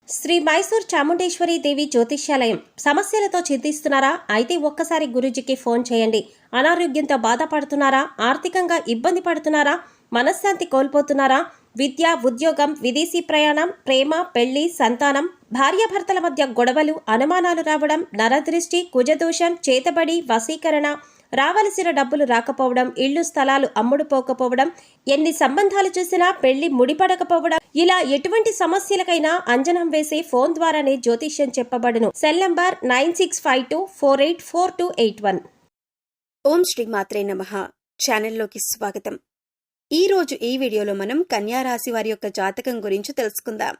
శ్రీ మైసూర్ చాముండేశ్వరి దేవి జ్యోతిష్యాలయం. సమస్యలతో చింతిస్తున్నారా? అయితే ఒక్కసారి గురూజీకి ఫోన్ చేయండి. అనారోగ్యంతో బాధపడుతున్నారా? ఆర్థికంగా ఇబ్బంది పడుతున్నారా? మనశ్శాంతి కోల్పోతున్నారా? విద్య, ఉద్యోగం, విదేశీ ప్రయాణం, ప్రేమ, పెళ్లి, సంతానం, భార్యాభర్తల మధ్య గొడవలు, అనుమానాలు రావడం, నరదృష్టి, కుజదోషం, చేతబడి, వశీకరణ, రావలసిన డబ్బులు రాకపోవడం, ఇళ్లు స్థలాలు అమ్ముడుపోకపోవడం, ఎన్ని సంబంధాలు చూసినా పెళ్లి ముడిపడకపోవడం, ఇలా ఎటువంటి సమస్యలకైనా అంజనం వేసి ఫోన్ ద్వారానే జ్యోతిష్యం చెప్పబడును. Cell number 9652484281. ఓం శ్రీ మాత్రే నమః. ఛానల్లోకి స్వాగతం. ఈ రోజు ఈ వీడియోలో మనం కన్యా రాశి వారి యొక్క జాతకం గురించి తెలుసుకుందాం.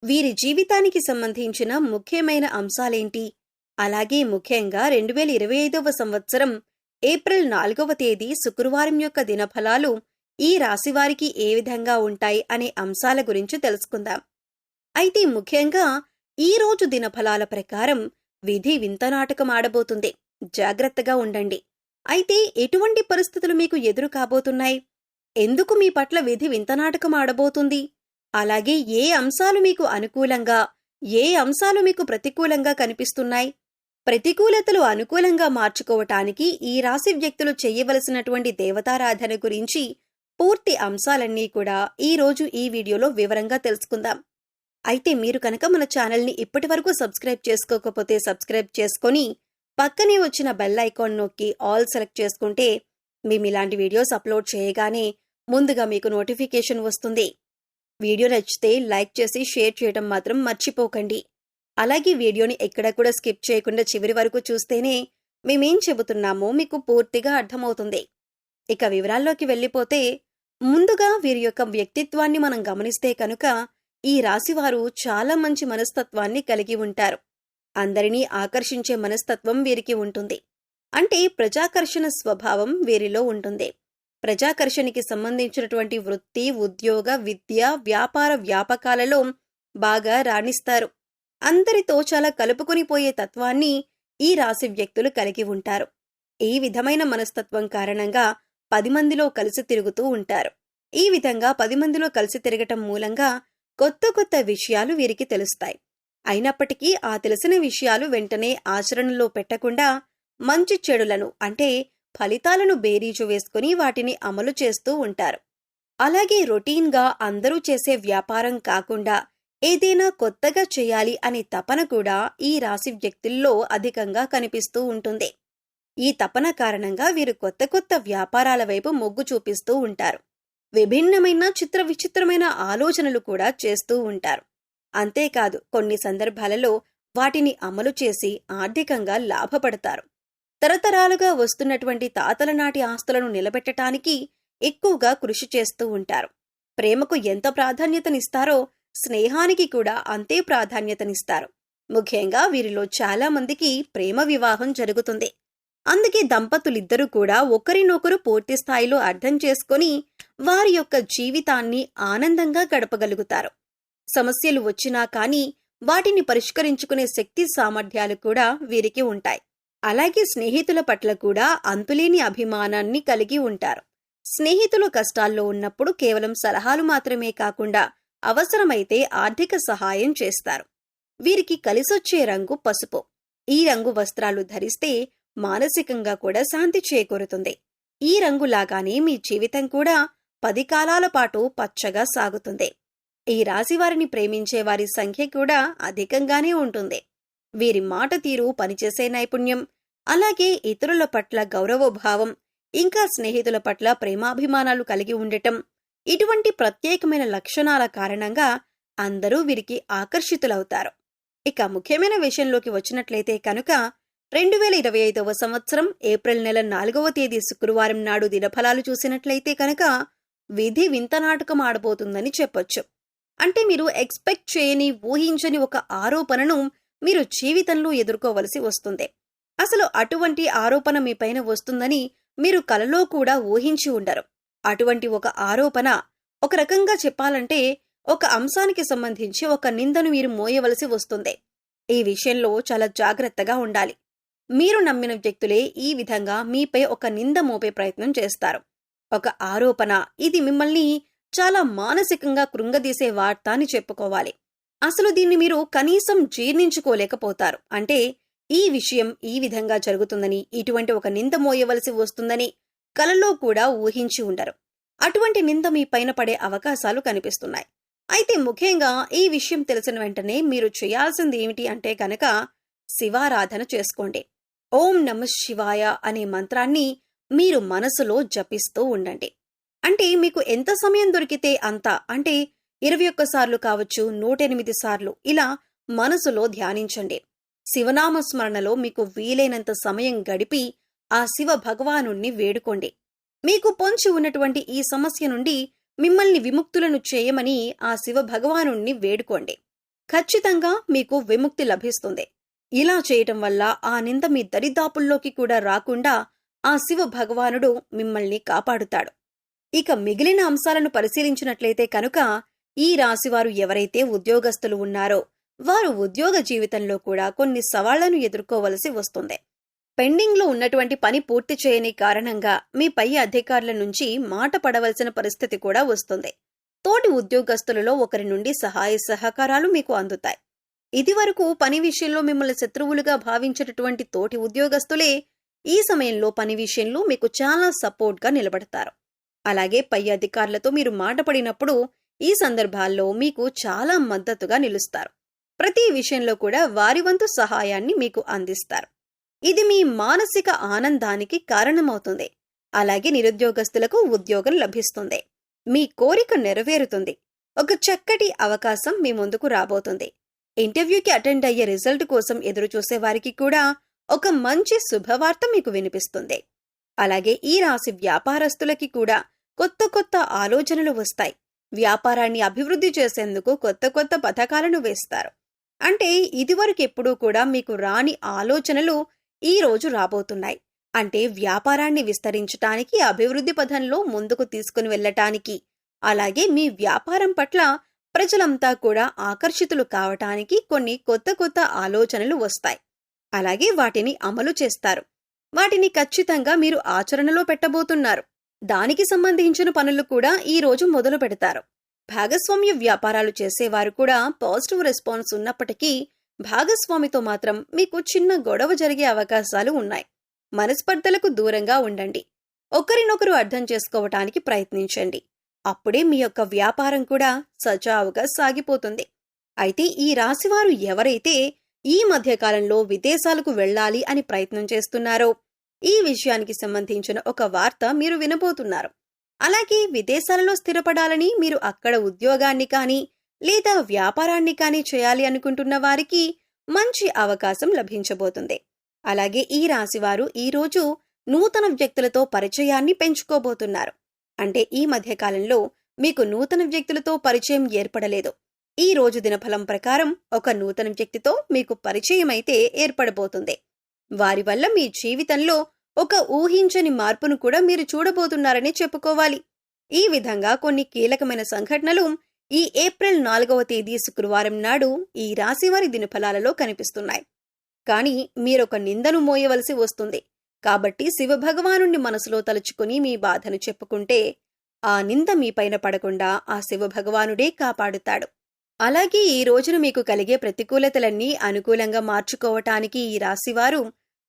వీరి జీవితానికి సంబంధించిన ముఖ్యమైన అంశాలేంటి, అలాగే ముఖ్యంగా 2025వ సంవత్సరం ఏప్రిల్ 4వ తేదీ శుక్రవారం యొక్క దినఫలాలు ఈ రాశివారికి ఏ విధంగా ఉంటాయి అనే అంశాల గురించి తెలుసుకుందాం. అయితే ముఖ్యంగా ఈ రోజు దినఫలాల ప్రకారం విధి వింత నాటకం ఆడబోతుంది. జాగ్రత్తగా ఉండండి. అయితే ఎటువంటి పరిస్థితులు మీకు ఎదురు కాబోతున్నాయి, ఎందుకు మీ పట్ల విధి వింత నాటకం ఆడబోతుంది, అలాగే ఏ అంశాలు మీకు అనుకూలంగా, ఏ అంశాలు మీకు ప్రతికూలంగా కనిపిస్తున్నాయి, ప్రతికూలతలు అనుకూలంగా మార్చుకోవటానికి ఈ రాశి వ్యక్తులు చెయ్యవలసినటువంటి దేవతారాధన గురించి పూర్తి అంశాలన్నీ కూడా ఈ రోజు ఈ వీడియోలో వివరంగా తెలుసుకుందాం. అయితే మీరు కనుక మన ఛానల్ని ఇప్పటి వరకు సబ్స్క్రైబ్ చేసుకోకపోతే సబ్స్క్రైబ్ చేసుకొని పక్కనే వచ్చిన బెల్ ఐకాన్ నొక్కి ఆల్ సెలెక్ట్ చేసుకుంటే మేము ఇలాంటి వీడియోస్ అప్లోడ్ చేయగానే ముందుగా మీకు నోటిఫికేషన్ వస్తుంది. వీడియో నచ్చితే లైక్ చేసి షేర్ చేయడం మాత్రం మర్చిపోకండి. అలాగే వీడియోని ఎక్కడ కూడా స్కిప్ చేయకుండా చివరి వరకు చూస్తేనే మేమేం చెబుతున్నామో మీకు పూర్తిగా అర్థమవుతుంది. ఇక వివరాల్లోకి వెళ్ళిపోతే ముందుగా వీరి యొక్క వ్యక్తిత్వాన్ని మనం గమనిస్తే కనుక ఈ రాశివారు చాలా మంచి మనస్తత్వాన్ని కలిగి ఉంటారు. అందరినీ ఆకర్షించే మనస్తత్వం వీరికి ఉంటుంది. అంటే ప్రజాకర్షణ స్వభావం వీరిలో ఉంటుంది. ప్రజాకర్షణకి సంబంధించినటువంటి వృత్తి, ఉద్యోగ, విద్య, వ్యాపార వ్యాపకాలలో బాగా రాణిస్తారు. అందరితో చాలా కలుపుకొనిపోయే తత్వాన్ని ఈ రాశి వ్యక్తులు కలిగి ఉంటారు. ఈ విధమైన మనస్తత్వం కారణంగా 10 మందిలో కలిసి తిరుగుతూ ఉంటారు. ఈ విధంగా 10 మందిలో కలిసి తిరగటం మూలంగా కొత్త కొత్త విషయాలు వీరికి తెలుస్తాయి. అయినప్పటికీ ఆ తెలిసిన విషయాలు వెంటనే ఆచరణలో పెట్టకుండా మంచి చెడులను అంటే ఫలితాలను బేరీజు వేసుకుని వాటిని అమలు చేస్తూ ఉంటారు. అలాగే రొటీన్గా అందరూ చేసే వ్యాపారం కాకుండా ఏదైనా కొత్తగా చేయాలి అనే తపన కూడా ఈ రాశి వ్యక్తుల్లో అధికంగా కనిపిస్తూ ఉంటుంది. ఈ తపన కారణంగా వీరు కొత్త కొత్త వ్యాపారాల వైపు మొగ్గు చూపిస్తూ ఉంటారు. విభిన్నమైన చిత్ర విచిత్రమైన ఆలోచనలు కూడా చేస్తూ ఉంటారు. అంతేకాదు కొన్ని సందర్భాలలో వాటిని అమలు చేసి ఆర్థికంగా లాభపడతారు. తరతరాలుగా వస్తున్నటువంటి తాతల నాటి ఆస్తులను నిలబెట్టడానికి ఎక్కువగా కృషి చేస్తూ ఉంటారు. ప్రేమకు ఎంత ప్రాధాన్యతనిస్తారో స్నేహానికి కూడా అంతే ప్రాధాన్యతనిస్తారు. ముఖ్యంగా వీరిలో చాలా మందికి ప్రేమ వివాహం జరుగుతుంది. అందుకే దంపతులిద్దరూ కూడా ఒకరినొకరు పూర్తి స్థాయిలో అర్థం చేసుకొని వారి యొక్క జీవితాన్ని ఆనందంగా గడపగలుగుతారు. సమస్యలు వచ్చినా కానీ వాటిని పరిష్కరించుకునే శక్తి సామర్థ్యాలు కూడా వీరికి ఉంటాయి. అలాగే స్నేహితుల పట్ల కూడా అంతులేని అభిమానాన్ని కలిగి ఉంటారు. స్నేహితులు కష్టాల్లో ఉన్నప్పుడు కేవలం సలహాలు మాత్రమే కాకుండా అవసరమైతే ఆర్థిక సహాయం చేస్తారు. వీరికి కలిసొచ్చే రంగు పసుపు. ఈ రంగు వస్త్రాలు ధరిస్తే మానసికంగా కూడా శాంతి చేకూరుతుంది. ఈ రంగులాగానే మీ జీవితం కూడా 10 కాలాల పాటు పచ్చగా సాగుతుంది. ఈ రాశివారిని ప్రేమించే వారి సంఖ్య కూడా అధికంగానే ఉంటుంది. వీరి మాట తీరు, పనిచేసే నైపుణ్యం, అలాగే ఇతరుల పట్ల గౌరవభావం, ఇంకా స్నేహితుల పట్ల ప్రేమాభిమానాలు కలిగి ఉండటం, ఇటువంటి ప్రత్యేకమైన లక్షణాల కారణంగా అందరూ వీరికి ఆకర్షితులవుతారు. ఇక ముఖ్యమైన విషయంలోకి వచ్చినట్లయితే కనుక 2025వ సంవత్సరం ఏప్రిల్ నెల 4వ తేదీ శుక్రవారం నాడు దినఫలాలు చూసినట్లయితే కనుక విధి వింత నాటకం ఆడబోతుందని చెప్పొచ్చు. అంటే మీరు ఎక్స్పెక్ట్ చేయని, ఊహించని ఒక ఆరోపణను మీరు జీవితంలో ఎదుర్కోవలసి వస్తుంది. అసలు అటువంటి ఆరోపణ మీపైన వస్తుందని మీరు కలలో కూడా ఊహించి ఉండరు. అటువంటి ఒక ఆరోపణ, ఒక రకంగా చెప్పాలంటే ఒక అంశానికి సంబంధించి ఒక నిందను మీరు మోయవలసి వస్తుంది. ఈ విషయంలో చాలా జాగ్రత్తగా ఉండాలి. మీరు నమ్మిన వ్యక్తులే ఈ విధంగా మీపై ఒక నింద మోపే ప్రయత్నం చేస్తారు. ఒక ఆరోపణ, ఇది మిమ్మల్ని చాలా మానసికంగా కృంగదీసే వార్త అని చెప్పుకోవాలి. అసలు దీన్ని మీరు కనీసం జీర్ణించుకోలేకపోతారు. అంటే ఈ విషయం ఈ విధంగా జరుగుతుందని, ఇటువంటి ఒక నింద మోయవలసి వస్తుందని కలలో కూడా ఊహించి ఉండరు. అటువంటి నింద మీ పైన పడే అవకాశాలు కనిపిస్తున్నాయి. అయితే ముఖ్యంగా ఈ విషయం తెలిసిన వెంటనే మీరు చేయాల్సింది ఏమిటి అంటే కనుక శివారాధన చేసుకోండి. ఓం నమః శివాయ అనే మంత్రాన్ని మీరు మనసులో జపిస్తూ ఉండండి. అంటే మీకు ఎంత సమయం దొరికితే అంత, అంటే 21 సార్లు కావచ్చు, 108 సార్లు ఇలా మనసులో ధ్యానించండి. శివనామ స్మరణలో మీకు వీలైనంత సమయం గడిపి ఆ శివ భగవానుణ్ణి వేడుకోండి. మీకు పొంచి ఉన్నటువంటి ఈ సమస్య నుండి మిమ్మల్ని విముక్తులను చేయమని ఆ శివ భగవానుణ్ణి వేడుకోండి. ఖచ్చితంగా మీకు విముక్తి లభిస్తుంది. ఇలా చేయటం వల్ల ఆ నింద మీ దరిదాపుల్లోకి కూడా రాకుండా ఆ శివ భగవానుడు మిమ్మల్ని కాపాడుతాడు. ఇక మిగిలిన అంశాలను పరిశీలించినట్లయితే కనుక ఈ రాశివారు ఎవరైతే ఉద్యోగస్తులు ఉన్నారో వారు ఉద్యోగ జీవితంలో కూడా కొన్ని సవాళ్లను ఎదుర్కోవలసి వస్తుంది. పెండింగ్లో ఉన్నటువంటి పని పూర్తి చేయని కారణంగా మీ పై అధికారుల నుంచి మాట పడవలసిన పరిస్థితి కూడా వస్తుంది. తోటి ఉద్యోగస్తులలో ఒకరి నుండి సహాయ సహకారాలు మీకు అందుతాయి. ఇదివరకు పని విషయంలో మిమ్మల్ని శత్రువులుగా భావించేటటువంటి తోటి ఉద్యోగస్తులే ఈ సమయంలో పని విషయంలో మీకు చాలా సపోర్ట్గా నిలబడతారు. అలాగే పై అధికారులతో మీరు మాట పడినప్పుడు ఈ సందర్భాల్లో మీకు చాలా మద్దతుగా నిలుస్తారు. ప్రతి విషయంలో కూడా వారి వంతు సహాయాన్ని మీకు అందిస్తారు. ఇది మీ మానసిక ఆనందానికి కారణమవుతుంది. అలాగే నిరుద్యోగస్తులకు ఉద్యోగం లభిస్తుంది. మీ కోరిక నెరవేరుతుంది. ఒక చక్కటి అవకాశం మీ ముందుకు రాబోతుంది. ఇంటర్వ్యూకి అటెండ్ అయ్యే రిజల్ట్ కోసం ఎదురు చూసే వారికి కూడా ఒక మంచి శుభవార్త మీకు వినిపిస్తుంది. అలాగే ఈ రాశి వ్యాపారస్తులకి కూడా కొత్త కొత్త ఆలోచనలు వస్తాయి. వ్యాపారాన్ని అభివృద్ధి చేసేందుకు కొత్త కొత్త పథకాలను వేస్తారు. అంటే ఇదివరకెప్పుడూ కూడా మీకు రాని ఆలోచనలు ఈ రోజు రాబోతున్నాయి. అంటే వ్యాపారాన్ని విస్తరించటానికి, అభివృద్ధి పథంలో ముందుకు తీసుకుని వెళ్ళటానికి, అలాగే మీ వ్యాపారం పట్ల ప్రజలంతా కూడా ఆకర్షితులు కావటానికి కొన్ని కొత్త కొత్త ఆలోచనలు వస్తాయి. అలాగే వాటిని అమలు చేస్తారు. వాటిని ఖచ్చితంగా మీరు ఆచరణలో పెట్టబోతున్నారు. దానికి సంబంధించిన పనులు కూడా ఈ రోజు మొదలు పెడతారు. భాగస్వామ్య వ్యాపారాలు చేసేవారు కూడా పాజిటివ్ రెస్పాన్స్ ఉన్నప్పటికీ భాగస్వామితో మాత్రం మీకు చిన్న గొడవ జరిగే అవకాశాలు ఉన్నాయి. మనస్పర్ధలకు దూరంగా ఉండండి. ఒకరినొకరు అర్థం చేసుకోవటానికి ప్రయత్నించండి. అప్పుడే మీ యొక్క వ్యాపారం కూడా సజావుగా సాగిపోతుంది. అయితే ఈ రాశివారు ఎవరైతే ఈ మధ్యకాలంలో విదేశాలకు వెళ్ళాలి అని ప్రయత్నం చేస్తున్నారో ఈ విషయానికి సంబంధించిన ఒక వార్త మీరు వినబోతున్నారు. అలాగే విదేశాలలో స్థిరపడాలని, మీరు అక్కడ ఉద్యోగాన్ని కానీ లేదా వ్యాపారాన్ని కానీ చేయాలి అనుకుంటున్న వారికి మంచి అవకాశం లభించబోతుంది. అలాగే ఈ రాశివారు ఈరోజు నూతన వ్యక్తులతో పరిచయాన్ని పెంచుకోబోతున్నారు. అంటే ఈ మధ్యకాలంలో మీకు నూతన వ్యక్తులతో పరిచయం ఏర్పడలేదు. ఈ రోజు దినఫలం ప్రకారం ఒక నూతన వ్యక్తితో మీకు పరిచయం అయితే ఏర్పడబోతుంది. వారి వల్ల మీ జీవితంలో ఒక ఊహించని మార్పును కూడా మీరు చూడబోతున్నారని చెప్పుకోవాలి. ఈ విధంగా కొన్ని కీలకమైన సంఘటనలు ఈ ఏప్రిల్ 4వ తేదీ శుక్రవారం నాడు ఈ రాశివారి దినఫలాలలో కనిపిస్తున్నాయి. కానీ మీరొక నిందను మోయవలసి వస్తుంది. కాబట్టి శివభగవానుణ్ణి మనసులో తలుచుకుని మీ బాధను చెప్పుకుంటే ఆ నింద మీపైన పడకుండా ఆ శివభగవానుడే కాపాడుతాడు. అలాగే ఈ రోజున మీకు కలిగే ప్రతికూలతలన్నీ అనుకూలంగా మార్చుకోవటానికి ఈ రాశివారు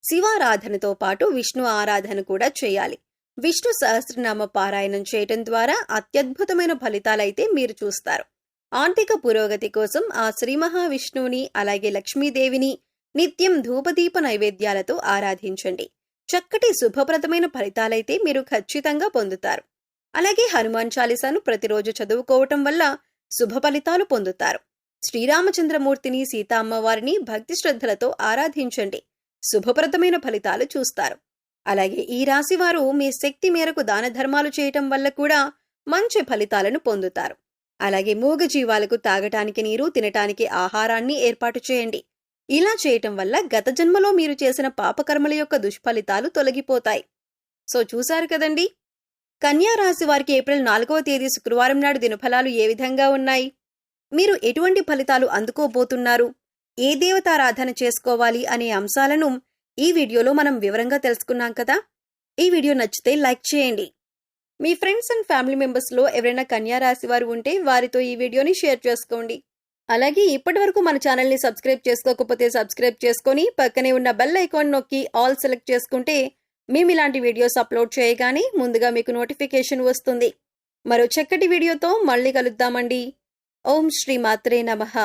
శివారాధనతో పాటు విష్ణు ఆరాధన కూడా చేయాలి. విష్ణు సహస్రనామ పారాయణం చేయటం ద్వారా అత్యద్భుతమైన ఫలితాలైతే మీరు చూస్తారు. ఆర్థిక పురోగతి కోసం ఆ శ్రీ మహావిష్ణువుని అలాగే లక్ష్మీదేవిని నిత్యం ధూపదీప నైవేద్యాలతో ఆరాధించండి. చక్కటి శుభప్రదమైన ఫలితాలైతే మీరు ఖచ్చితంగా పొందుతారు. అలాగే హనుమాన్ చాలీసాను ప్రతిరోజు చదువుకోవటం వల్ల శుభ ఫలితాలు పొందుతారు. శ్రీరామచంద్రమూర్తిని, సీతా అమ్మవారిని భక్తి శ్రద్ధలతో ఆరాధించండి. శుభప్రదమైన ఫలితాలు చూస్తారు. అలాగే ఈ రాశివారు మీ శక్తి మేరకు దాన ధర్మాలు చేయటం వల్ల కూడా మంచి ఫలితాలను పొందుతారు. అలాగే మూగజీవాలకు తాగటానికి నీరు, తినటానికి ఆహారాన్ని ఏర్పాటు చేయండి. ఇలా చేయటం వల్ల గత జన్మలో మీరు చేసిన పాపకర్మల యొక్క దుష్ఫలితాలు తొలగిపోతాయి. సో చూశారు కదండి, కన్యా రాశి వారికి ఏప్రిల్ 4వ తేదీ శుక్రవారం నాడు దినఫలాలు ఏ విధంగా ఉన్నాయి, మీరు ఎటువంటి ఫలితాలు అందుకోబోతున్నారు, ఏ దేవతారాధన చేసుకోవాలి అనే అంశాలను ఈ వీడియోలో మనం వివరంగా తెలుసుకున్నాం కదా. ఈ వీడియో నచ్చితే లైక్ చేయండి. మీ ఫ్రెండ్స్ అండ్ ఫ్యామిలీ మెంబర్స్లో ఎవరైనా కన్యా రాశి వారు ఉంటే వారితో ఈ వీడియోని షేర్ చేసుకోండి. అలాగే ఇప్పటివరకు మన ఛానల్ని సబ్స్క్రైబ్ చేసుకోకపోతే సబ్స్క్రైబ్ చేసుకొని పక్కనే ఉన్న బెల్ ఐకాన్ నొక్కి ఆల్ సెలెక్ట్ చేసుకుంటే మేము ఇలాంటి వీడియోస్ అప్లోడ్ చేయగానే ముందుగా మీకు నోటిఫికేషన్ వస్తుంది. మరో చక్కటి వీడియోతో మళ్ళీ కలుద్దామండి. ఓం శ్రీ మాత్రే నమః.